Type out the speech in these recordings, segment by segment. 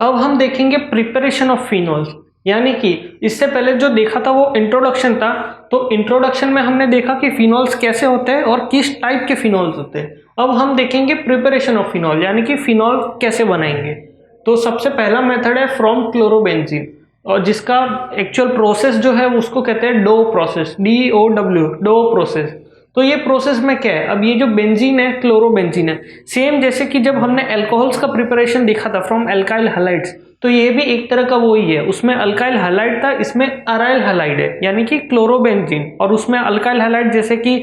अब हम देखेंगे प्रिपरेशन ऑफ फिनॉल्स, यानी कि इससे पहले जो देखा था वो इंट्रोडक्शन था। तो इंट्रोडक्शन में हमने देखा कि फिनॉल्स कैसे होते हैं और किस टाइप के फिनॉल्स होते हैं। अब हम देखेंगे प्रिपरेशन ऑफ फिनॉल, यानी कि फिनॉल कैसे बनाएंगे। तो सबसे पहला मेथड है फ्रॉम क्लोरोबेंजीन, और जिसका एक्चुअल प्रोसेस जो है उसको कहते हैं Dow process, DOW, Dow process. तो ये प्रोसेस में क्या है, अब ये जो बेंजीन है, क्लोरोबेंजीन है, सेम जैसे कि जब हमने अल्कोहल्स का प्रिपरेशन देखा था फ्रॉम अल्काइल हैलाइड्स, तो ये भी एक तरह का वो ही है। उसमें अल्काइल हैलाइड था, इसमें अराइल हैलाइड है, यानी कि क्लोरोबेंजीन, और उसमें अल्काइल हैलाइड जैसे कि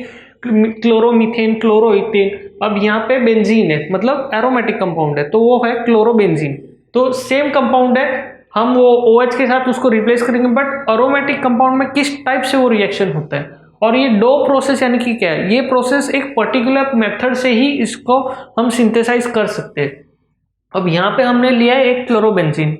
क्लोरोमीथेन, क्लोरोइथेन। अब यहाँ पे बेंजीन है, मतलब एरोमेटिक कंपाउंड है, तो वो है क्लोरोबेंजीन। तो सेम कंपाउंड है, हम वो OH के साथ उसको रिप्लेस करेंगे, बट अरोमेटिक कंपाउंड में किस टाइप से वो रिएक्शन होता है। और ये डो प्रोसेस यानी कि क्या है, ये प्रोसेस एक पर्टिकुलर मेथड से ही इसको हम सिंथेसाइज कर सकते हैं। अब यहाँ पे हमने लिया है एक क्लोरोबेंजीन,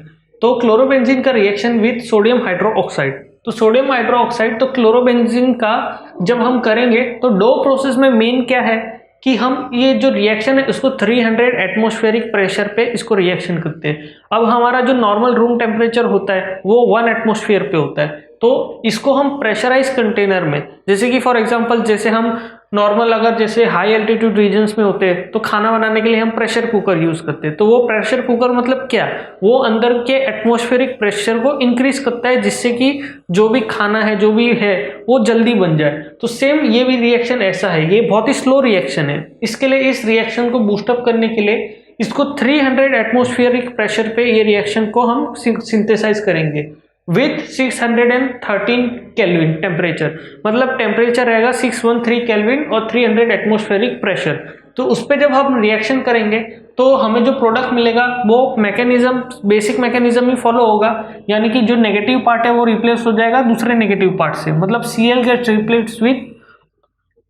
तो क्लोरोबेंजीन का रिएक्शन विथ सोडियम हाइड्रोक्साइड। तो सोडियम हाइड्रोक्साइड तो क्लोरोबेंजीन का जब हम करेंगे तो डो प्रोसेस में मेन क्या है कि हम ये जो रिएक्शन है उसको 300 एटमॉस्फेरिक प्रेशर पे इसको रिएक्शन करते हैं। अब हमारा जो नॉर्मल रूम टेम्परेचर होता है वो 1 एटमॉस्फेयर पे होता है, तो इसको हम प्रेशराइज कंटेनर में, जैसे कि फॉर एग्जांपल जैसे हम नॉर्मल अगर जैसे हाई एल्टीट्यूड रीजन्स में होते हैं तो खाना बनाने के लिए हम प्रेशर कुकर यूज करते हैं। तो वो प्रेशर कुकर मतलब क्या, वो अंदर के एटमॉस्फेरिक प्रेशर को इंक्रीज करता है जिससे कि जो भी खाना है जो भी है वो जल्दी बन जाए। तो सेम ये भी रिएक्शन ऐसा है, ये बहुत ही स्लो रिएक्शन है। इसके लिए इस रिएक्शन को बूस्टअप करने के लिए इसको 300 एटमॉस्फेरिक प्रेशर पे ये रिएक्शन को हम सिंथेसाइज करेंगे विथ 613 केल्विन टेम्परेचर, मतलब टेम्परेचर रहेगा 613 केल्विन और 300 एटमॉस्फेरिक प्रेशर। तो उस पर जब हम रिएक्शन करेंगे तो हमें जो प्रोडक्ट मिलेगा वो मैकेनिज्म, बेसिक मैकेनिज्म ही फॉलो होगा, यानी कि जो नेगेटिव पार्ट है वो रिप्लेस हो जाएगा दूसरे नेगेटिव पार्ट से, मतलब Cl गेट्स रिप्लेस विथ,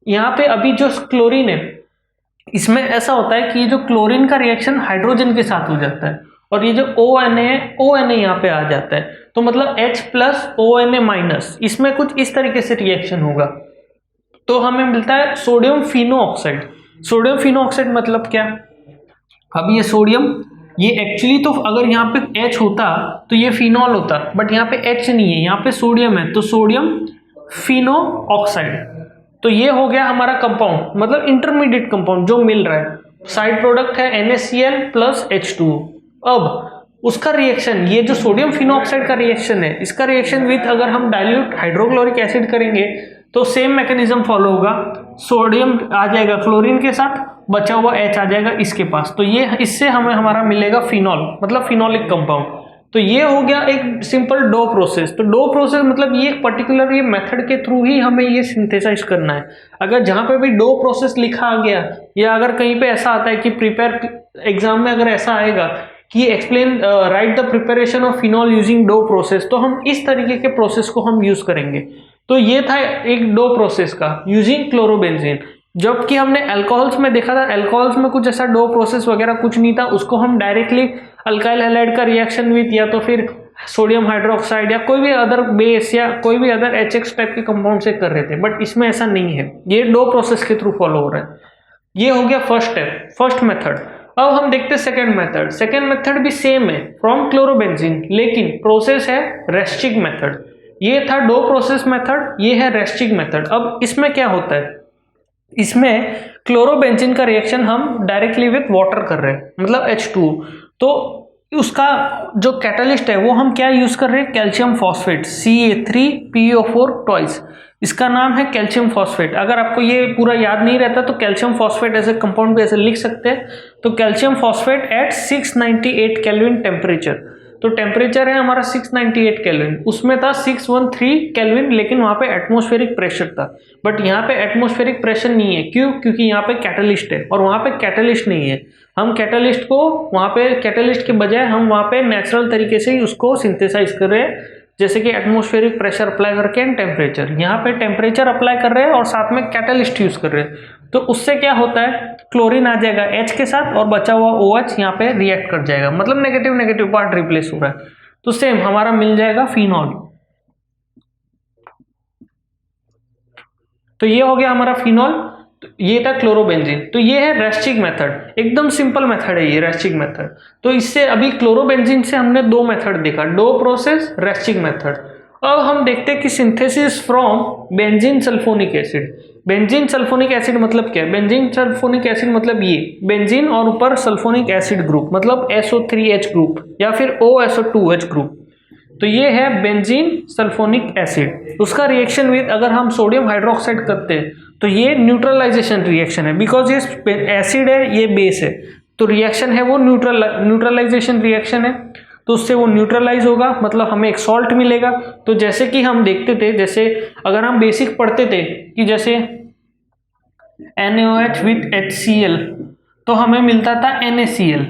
यहाँ पे अभी जो क्लोरीन है इसमें ऐसा होता है कि ये जो क्लोरीन का रिएक्शन हाइड्रोजन के साथ हो जाता है, और ये जो ONA है, ONA यहाँ पे आ जाता है, तो मतलब H प्लस ONA माइनस, इसमें कुछ इस तरीके से रिएक्शन होगा। तो हमें मिलता है sodium Fino oxide. Sodium Fino oxide मतलब क्या, अब ये सोडियम, ये एक्चुअली तो अगर यहाँ पे H होता तो ये फिनॉल होता, बट यहाँ पे H नहीं है, यहाँ पे सोडियम है, तो सोडियम फिनो ऑक्साइड। तो ये हो गया हमारा कंपाउंड, मतलब इंटरमीडिएट कंपाउंड जो मिल रहा है, साइड प्रोडक्ट है NaCl प्लस H2O। अब उसका रिएक्शन, ये जो सोडियम फिनोऑक्साइड का रिएक्शन है, इसका रिएक्शन विथ अगर हम डाइल्यूट हाइड्रोक्लोरिक एसिड करेंगे तो सेम मैकेनिज्म फॉलो होगा, सोडियम आ जाएगा क्लोरीन के साथ, बचा हुआ H आ जाएगा इसके पास, तो ये इससे हमें हमारा मिलेगा फिनॉल, मतलब फिनोलिक कंपाउंड। तो ये हो गया एक सिंपल डो प्रोसेस। तो डो प्रोसेस मतलब ये पर्टिकुलर ये मेथड के थ्रू ही हमें ये सिंथेसाइज करना है। अगर जहाँ पे भी डो प्रोसेस लिखा आ गया, या अगर कहीं पे ऐसा आता है कि प्रिपेयर एग्जाम में अगर ऐसा आएगा कि explain write the preparation of phenol using Dow process, तो हम इस तरीके के प्रोसेस को हम यूज करेंगे। तो ये था एक डो प्रोसेस का यूजिंग क्लोरोबेंजीन। जबकि हमने अल्कोहल्स में देखा था, अल्कोहल्स में कुछ ऐसा डो प्रोसेस वगैरह कुछ नहीं था, उसको हम डायरेक्टली अल्काइल हैलाइड का रिएक्शन विथ या तो फिर सोडियम हाइड्रोक्साइड या कोई भी अदर बेस या कोई भी अदर HX टाइप के कंपाउंड से कर रहे थे, बट इसमें ऐसा नहीं है, ये डो प्रोसेस के थ्रू फॉलो हो रहा है। ये हो गया फर्स्ट स्टेप, फर्स्ट मेथड। अब हम देखते हैं सेकेंड मेथड। सेकेंड मेथड भी सेम है फ्रॉम क्लोरोबेंजीन, लेकिन प्रोसेस है रेस्टिक मेथड। ये था डो प्रोसेस मेथड, ये है रेस्टिक मेथड। अब इसमें क्या होता है, इसमें क्लोरोबेंजीन का रिएक्शन हम डायरेक्टली विथ वाटर कर रहे हैं, मतलब H2। तो उसका जो कैटलिस्ट है वो हम क्या यूज कर रहे हैं, कैल्शियम फॉस्फेट, Ca3PO4 ट्वाइस, इसका नाम है कैल्शियम फॉस्फेट। अगर आपको ये पूरा याद नहीं रहता तो कैल्शियम फॉस्फेट ऐसे कंपाउंड भी ऐसे लिख सकते हैं। तो calcium phosphate at 698 kelvin temperature, तो टेम्परेचर है हमारा 698 केल्विन, उसमें था 613 केल्विन, लेकिन वहां पे एटमॉस्फेरिक प्रेशर था। बट यहाँ पे एटमॉस्फेरिक प्रेशर नहीं है, क्यों, क्योंकि यहाँ पे कैटलिस्ट है और वहां पे कैटलिस्ट नहीं है। हम कैटलिस्ट को वहां पे, कैटलिस्ट के बजाय हम वहां पे नेचुरल तरीके से ही उसको सिंथेसाइज कर रहे हैं, जैसे कि एटमॉस्फेरिक प्रेशर अप्लाई करके एंड टेम्परेचर। यहाँ पे टेम्परेचर अप्लाई कर रहे हैं और साथ में कैटलिस्ट यूज कर रहे हैं। तो उससे क्या होता है, क्लोरीन आ जाएगा H के साथ और बचा हुआ OH यहाँ पे रिएक्ट कर जाएगा, मतलब नेगेटिव नेगेटिव पार्ट रिप्लेस हो रहा है। तो सेम हमारा मिल जाएगा फिनॉल। तो ये हो गया हमारा फिनॉल। तो ये था क्लोरोबेंजीन। तो ये है रैस्टिक मेथड, एकदम सिंपल मेथड है ये रैस्टिक मेथड। तो इससे अभी क्लोरोबेंजीन से हमने दो मेथड देखा, डो प्रोसेस, रैस्टिक मेथड। अब हम देखते हैं कि synthesis from benzene sulphonic acid. Benzene sulphonic acid मतलब क्या है? बेंजीन सल्फोनिक एसिड मतलब ये बेंजीन और ऊपर सल्फोनिक एसिड ग्रुप, मतलब SO3H ग्रुप या फिर OSO2H ग्रुप। तो ये है बेंजीन सल्फोनिक एसिड। उसका रिएक्शन विद अगर हम सोडियम हाइड्रोक्साइड करते हैं तो ये न्यूट्रलाइजेशन रिएक्शन है, बिकॉज ये एसिड है, ये बेस है, तो रिएक्शन है वो न्यूट्रलाइजेशन रिएक्शन है। तो उससे वो न्यूट्रलाइज होगा, मतलब हमें एक सॉल्ट मिलेगा। तो जैसे कि हम देखते थे, जैसे अगर हम बेसिक पढ़ते थे कि जैसे NaOH विथ HCl तो हमें मिलता था NaCl।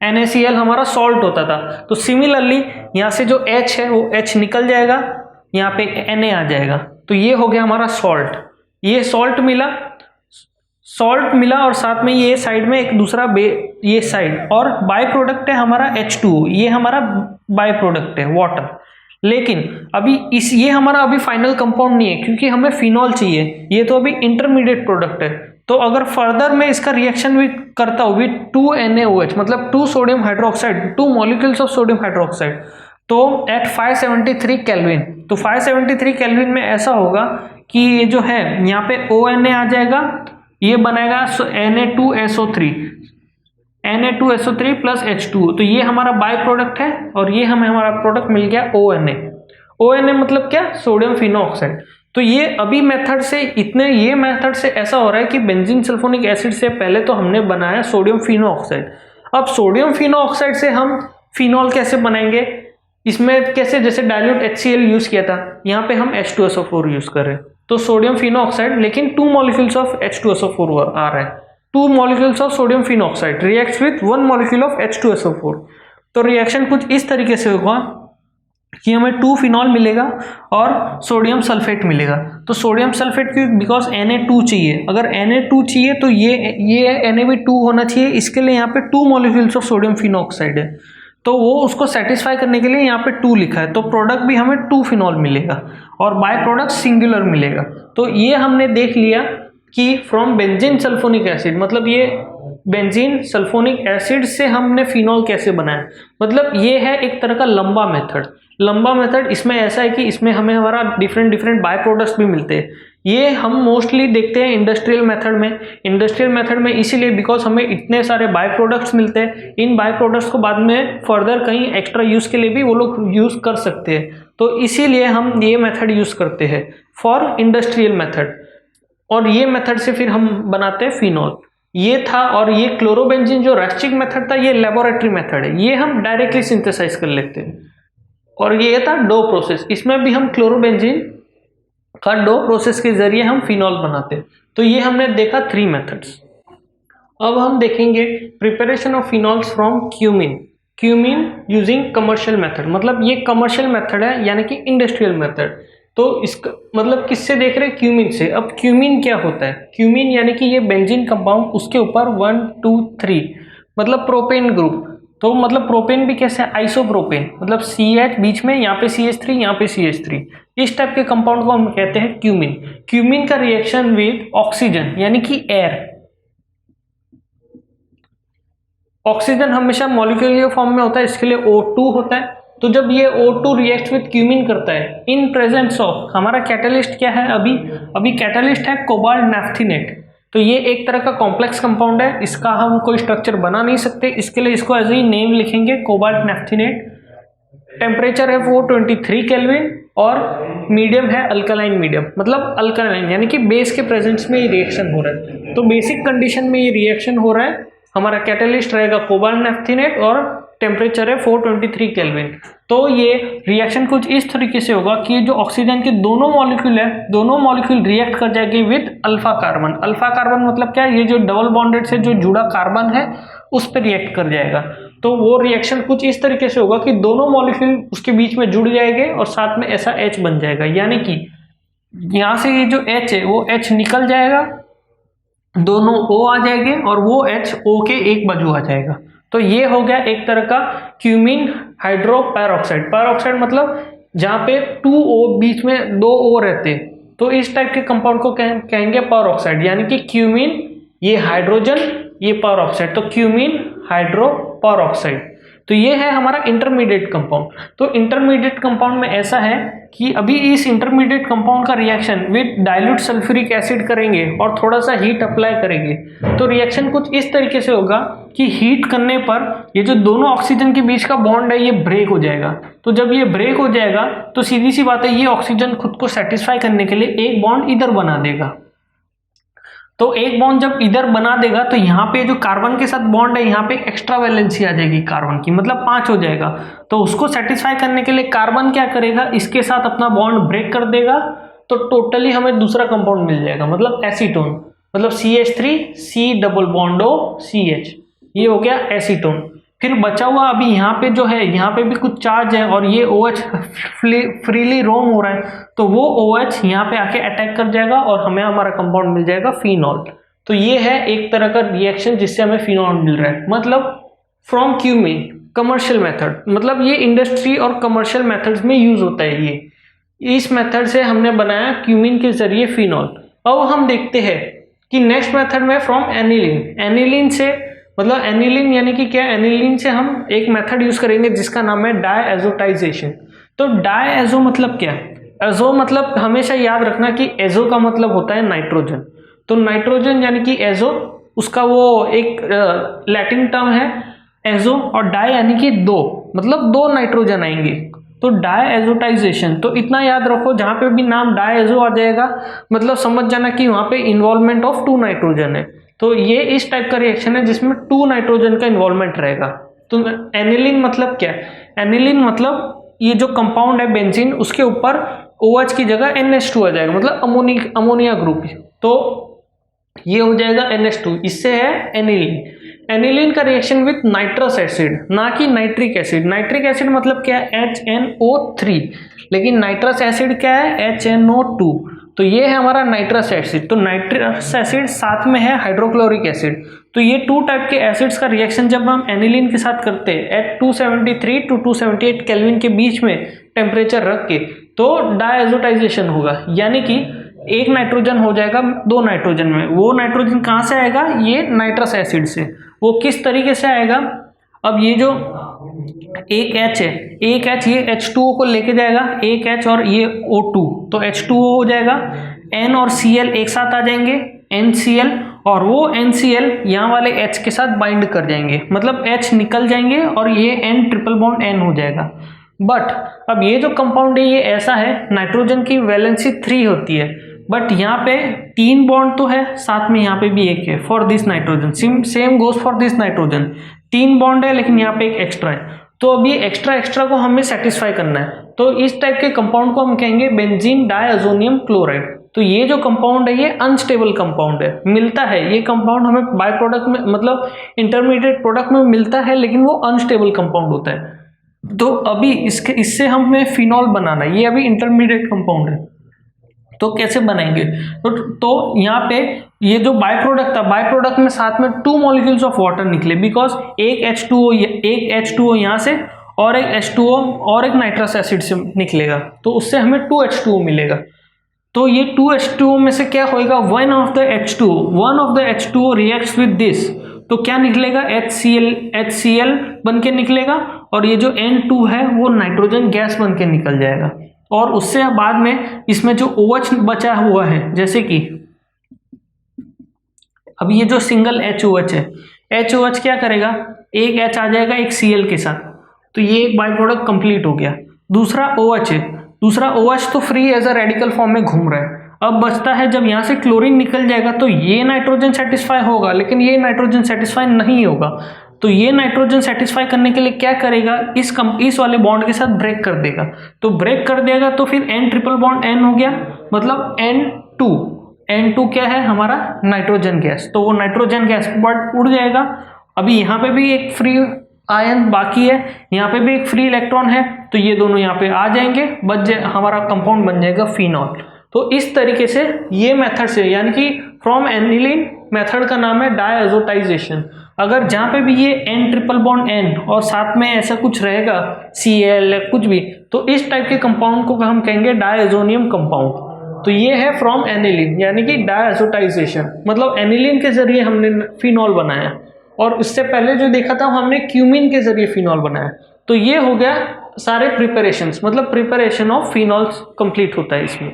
NaCl हमारा सॉल्ट होता था। तो सिमिलरली यहाँ से जो H है वो H निकल जाएगा, यहाँ पे Na आ जाएगा, तो ये हो गया हमारा सॉल्ट। ये सॉल्ट मिला और साथ में ये साइड में एक दूसरा ये साइड, और बाय प्रोडक्ट है हमारा H2O, ये हमारा बाय प्रोडक्ट है वाटर। लेकिन अभी ये हमारा अभी फाइनल कंपाउंड नहीं है, क्योंकि हमें फिनॉल चाहिए, ये तो अभी इंटरमीडिएट प्रोडक्ट है। तो अगर फर्दर मैं इसका रिएक्शन करता हूँ विथ 2NaOH, मतलब 2 sodium hydroxide, 2 molecules of sodium hydroxide, तो एट 573 केल्विन। तो 573 केल्विन में ऐसा होगा कि ये जो है यहाँ पे ONa आ जाएगा, ये बनाएगा Na2SO3 प्लस H2O। तो ये हमारा बाय प्रोडक्ट है और ये हमें हमारा प्रोडक्ट मिल गया ONa मतलब क्या? सोडियम फिनोऑक्साइड। तो ये अभी मेथड से ये मेथड से ऐसा हो रहा है कि बेंजीन सल्फोनिक एसिड से पहले तो हमने बनाया सोडियम फिनोऑक्साइड। अब सोडियम फिनोऑक्साइड से हम फिनॉल कैसे बनाएंगे? इसमें कैसे? जैसे डाइल्यूट HCl यूज किया था, यहाँ पे हम H2SO4 यूज कर रहे हैं। तो सोडियम फिनोऑक्साइड, लेकिन 2 मॉलिक्यूल्स ऑफ H2SO4 आ रहा है। 2 molecules of sodium phenoxide reacts with 1 molecule of H2SO4। तो रिएक्शन कुछ इस तरीके से होगा कि हमें 2 फिनॉल मिलेगा और सोडियम सल्फेट मिलेगा। तो सोडियम सल्फेट क्यों? बिकॉज Na2 चाहिए। अगर Na2 चाहिए तो ये Na भी 2 होना चाहिए, इसके लिए यहाँ पे 2 मॉलिक्यूल्स ऑफ सोडियम फिनोऑक्साइड है, तो वो उसको सेटिस्फाई करने के लिए यहाँ पे 2 लिखा है। तो प्रोडक्ट भी हमें 2 फिनॉल मिलेगा और बाय प्रोडक्ट सिंगुलर मिलेगा। तो ये हमने देख लिया कि फ्रॉम बेंजीन सल्फोनिक एसिड, मतलब ये बेंजीन सल्फोनिक एसिड से हमने फिनॉल कैसे बनाया। मतलब ये है एक तरह का लंबा मेथड। इसमें ऐसा है कि इसमें हमें हमारा डिफरेंट बाय प्रोडक्ट्स भी मिलते हैं। ये हम मोस्टली देखते हैं इंडस्ट्रियल मेथड में इसीलिए बिकॉज हमें इतने सारे बाय प्रोडक्ट्स मिलते हैं। इन बाय प्रोडक्ट्स को बाद में फर्दर कहीं एक्स्ट्रा यूज के लिए भी वो लोग यूज कर सकते हैं, तो इसीलिए हम ये मेथड यूज करते हैं फॉर इंडस्ट्रियल मेथड। और ये मेथड से फिर हम बनाते हैं फिनॉल। ये था, और ये क्लोरोबेंजीन जो रैस्टिक मेथड था, ये लेबोरेटरी मेथड है, ये हम डायरेक्टली सिंथेसाइज कर लेते हैं। और ये था डो प्रोसेस, इसमें भी हम क्लोरोबेंजीन का डो प्रोसेस के जरिए हम फिनॉल बनाते हैं। तो ये हमने देखा 3 मेथड्स। अब हम देखेंगे preparation of phenols from cumene using commercial method. मतलब ये कमर्शियल मेथड है, यानी कि इंडस्ट्रियल मेथड। तो इसका मतलब किससे देख रहे हैं? क्यूमीन से। अब क्यूमीन क्या होता है? क्यूमीन यानी कि ये बेंजीन कंपाउंड, उसके ऊपर 1 2 3 मतलब प्रोपेन ग्रुप। तो मतलब प्रोपेन भी कैसे? आइसोप्रोपेन, मतलब CH बीच में, यहाँ पे CH3, यहाँ पे CH3, इस टाइप के कंपाउंड को हम कहते हैं क्यूमीन का रिएक्शन विद ऑक्सीजन यानी कि एयर। ऑक्सीजन हमेशा मॉलिक्यूलर फॉर्म में होता है, इसके लिए O2 होता है। तो जब ये O2 रिएक्ट विद क्यूमीन करता है इन प्रेजेंस ऑफ, हमारा कैटलिस्ट क्या है? अभी कैटलिस्ट है कोबाल्ट नैफ्थिनेट। तो ये एक तरह का कॉम्प्लेक्स कंपाउंड है, इसका हम कोई स्ट्रक्चर बना नहीं सकते, इसके लिए इसको एज ए नेम लिखेंगे कोबाल्ट नैफ्थिनेट। टेम्परेचर है 423 केल्विन और मीडियम है अल्कलाइन मीडियम, मतलब अल्कलाइन यानी कि बेस के प्रेजेंस में ये रिएक्शन हो रहा है। तो बेसिक कंडीशन में ये रिएक्शन हो रहा है, हमारा कैटलिस्ट रहेगा कोबाल्ट नैफ्थिनेट और टेम्परेचर है 423 केल्विन। तो ये रिएक्शन कुछ इस तरीके से होगा कि जो ऑक्सीजन के दोनों मॉलिक्यूल है, दोनों मॉलिक्यूल रिएक्ट कर जाएंगे with alpha carbon. Alpha carbon मतलब क्या? ये जो डबल बॉन्डेड से जो जुड़ा कार्बन है उस पर रिएक्ट कर जाएगा। तो वो रिएक्शन कुछ इस तरीके से होगा कि दोनों मॉलिक्यूल उसके बीच में जुड़ जाएंगे और साथ में ऐसा H बन जाएगा, यानी कि यहाँ से ये जो H है वो H निकल जाएगा, दोनों O आ जाएंगे और वो H O के एक बाजू आ जाएगा। तो ये हो गया एक तरह का क्यूमीन हाइड्रो पैरोक्साइड। पैरोक्साइड मतलब जहाँ पे 2 O बीच में 2 O रहते, तो इस टाइप के कंपाउंड को कहेंगे पर ऑक्साइड, यानी कि क्यूमीन, ये हाइड्रोजन, ये पर ऑक्साइड, तो क्यूमीन हाइड्रो पर ऑक्साइड। तो ये है हमारा इंटरमीडिएट कंपाउंड। तो इंटरमीडिएट कंपाउंड में ऐसा है कि अभी इस इंटरमीडिएट कंपाउंड का reaction with dilute sulphuric acid करेंगे और थोड़ा सा हीट अप्लाई करेंगे, तो रिएक्शन कुछ इस तरीके से होगा कि हीट करने पर ये जो दोनों ऑक्सीजन के बीच का बॉन्ड है ये ब्रेक हो जाएगा। तो जब ये ब्रेक हो जाएगा तो सीधी सी बात है, ये ऑक्सीजन खुद को सेटिस्फाई करने के लिए एक बॉन्ड इधर बना देगा। तो एक बॉन्ड जब इधर बना देगा तो यहाँ पे जो कार्बन के साथ बॉन्ड है यहाँ पे एक्स्ट्रा वैलेंसी आ जाएगी कार्बन की, मतलब 5 हो जाएगा। तो उसको सेटिस्फाई करने के लिए कार्बन क्या करेगा, इसके साथ अपना बॉन्ड ब्रेक कर देगा, तो टोटली हमें दूसरा कंपाउंड मिल जाएगा, मतलब एसीटोन, मतलब CH3 C double bond O CH, ये हो गया एसीटोन। फिर बचा हुआ अभी यहाँ पे जो है, यहाँ पे भी कुछ चार्ज है और ये OH फ्रीली रोम हो रहा है, तो वो OH यहाँ पे आके अटैक कर जाएगा और हमें हमारा कंपाउंड मिल जाएगा फिनॉल। तो ये है एक तरह का रिएक्शन जिससे हमें फिनॉल मिल रहा है, मतलब फ्रॉम क्यूमीन कमर्शियल मेथड, मतलब ये इंडस्ट्री और कमर्शियल मेथड्स में यूज होता है। ये इस मेथड से हमने बनाया क्यूमीन के जरिए फिनॉल। अब हम देखते हैं कि नेक्स्ट मेथड में फ्रॉम एनिलीन, एनिलीन से मतलब एनिलीन यानी कि क्या, एनिलीन से हम एक मेथड यूज करेंगे जिसका नाम है डायएजोटाइजेशन। तो डायएजो मतलब क्या, एजो मतलब हमेशा याद रखना कि एजो का मतलब होता है नाइट्रोजन। तो नाइट्रोजन यानी कि एजो, उसका वो एक लैटिन टर्म है एजो, और डाई यानी कि दो, मतलब 2 नाइट्रोजन आएंगे, तो डायएजोटाइजेशन। तो इतना याद रखो, जहां पे भी नाम डायएजो आ जाएगा मतलब समझ जाना कि वहां पे इन्वॉल्वमेंट ऑफ 2 नाइट्रोजन है। तो ये इस टाइप का रिएक्शन है जिसमें 2 नाइट्रोजन का इन्वॉल्वमेंट रहेगा। तो एनिलीन मतलब क्या, एनिलीन मतलब ये जो कंपाउंड है बेंजीन, उसके ऊपर OH की जगह NH2 आ जाएगा, मतलब अमोनिया ग्रुप, तो ये हो जाएगा NH2, इससे है एनिलीन। एनिलीन का रिएक्शन विथ नाइट्रस एसिड, ना कि नाइट्रिक एसिड। नाइट्रिक एसिड मतलब क्या है, HNO3, लेकिन नाइट्रस एसिड क्या है, HNO2। तो ये है हमारा नाइट्रस एसिड। तो नाइट्रस एसिड साथ में है हाइड्रोक्लोरिक एसिड। तो ये 2 टाइप के एसिड्स का रिएक्शन जब हम एनिलीन के साथ करते हैं एट 273 टू 278 केल्विन के बीच में टेम्परेचर रख के, तो डायएजोटाइजेशन होगा, यानी कि एक नाइट्रोजन हो जाएगा 2 नाइट्रोजन में। वो नाइट्रोजन कहाँ से आएगा, ये नाइट्रस एसिड से। वो किस तरीके से आएगा, अब ये जो एक H है, एक H ये H2O को लेके जाएगा, एक H और ये O2, तो H2O हो जाएगा, N और Cl एक साथ आ जाएंगे, NCl, और वो NCl यहाँ वाले H के साथ बाइंड कर जाएंगे, मतलब H निकल जाएंगे और ये N ट्रिपल बॉन्ड N हो जाएगा। बट अब ये जो कंपाउंड है ये ऐसा है, नाइट्रोजन की वैलेंसी 3 होती है, बट यहाँ पे 3 बॉन्ड तो है, साथ में यहाँ पे भी एक है for this nitrogen, same goes for this nitrogen, 3 bond है लेकिन यहाँ पे एक एक्स्ट्रा है। तो अब ये एक्स्ट्रा को हमें सेटिस्फाई करना है, तो इस टाइप के कंपाउंड को हम कहेंगे बेंजीन डायअजोनियम क्लोराइड। तो ये जो कंपाउंड है ये अनस्टेबल कंपाउंड है, मिलता है ये कंपाउंड हमें बाय प्रोडक्ट में, मतलब इंटरमीडिएट प्रोडक्ट में मिलता है, लेकिन वो अनस्टेबल कंपाउंड होता है। तो अभी इससे हमें फिनॉल बनाना है, ये अभी इंटरमीडिएट कंपाउंड है, तो कैसे बनाएंगे, तो यहाँ पे ये जो बाय प्रोडक्ट था, बाय प्रोडक्ट में साथ में 2 मॉलिक्यूल्स ऑफ वाटर निकले, बिकॉज एक H2O यहाँ से और एक H2O और एक नाइट्रस एसिड से निकलेगा, तो उससे हमें 2 H2O मिलेगा। तो ये 2 H2O में से क्या होएगा, one of the H2O reacts with this, तो क्या निकलेगा, HCl बन के निकलेगा, और ये जो N2 है वो नाइट्रोजन गैस बन के निकल जाएगा। और उससे बाद में इसमें जो OH बचा हुआ है, जैसे कि अब ये जो सिंगल HOH है, HOH क्या करेगा, एक H आ जाएगा एक Cl के साथ, तो ये एक बाय प्रोडक्ट कंप्लीट हो गया। दूसरा OH है, दूसरा OH तो free as a radical form में घूम रहा है। अब बचता है, जब यहाँ से क्लोरीन निकल जाएगा तो ये नाइट्रोजन सेटिस्फाई होगा, लेकिन ये नाइट्रोजन सेटिस्फाई नहीं होगा। तो ये नाइट्रोजन सेटिस्फाई करने के लिए क्या करेगा, इस वाले बॉन्ड के साथ ब्रेक कर देगा। तो ब्रेक कर देगा तो फिर N ट्रिपल बॉन्ड N हो गया, मतलब N2 क्या है हमारा नाइट्रोजन गैस, तो वो नाइट्रोजन गैस बट उड़ जाएगा। अभी यहाँ पे भी एक फ्री आयन बाकी है, यहाँ पे भी एक फ्री इलेक्ट्रॉन है, तो ये दोनों यहाँ पे आ जाएंगे, हमारा कंपाउंड बन जाएगा फिनॉल। तो इस तरीके से ये मेथड से, यानी कि फ्रॉम एनिलीन मेथड का नाम है डायएजोटाइजेशन। अगर जहाँ पे भी ये N ट्रिपल बॉन्ड N और साथ में ऐसा कुछ रहेगा Cl या कुछ भी, तो इस टाइप के कंपाउंड को हम कहेंगे डायएजोनियम कंपाउंड। तो ये है फ्रॉम एनिलीन, यानी कि डायएज़ोटाइजेशन, मतलब एनिलीन के जरिए हमने फिनॉल बनाया। और इससे पहले जो देखा था हमने क्यूमीन के जरिए फिनॉल बनाया। तो ये हो गया सारे प्रिपरेशंस, मतलब प्रिपरेशन ऑफ फिनॉल्स कंप्लीट होता है इसमें।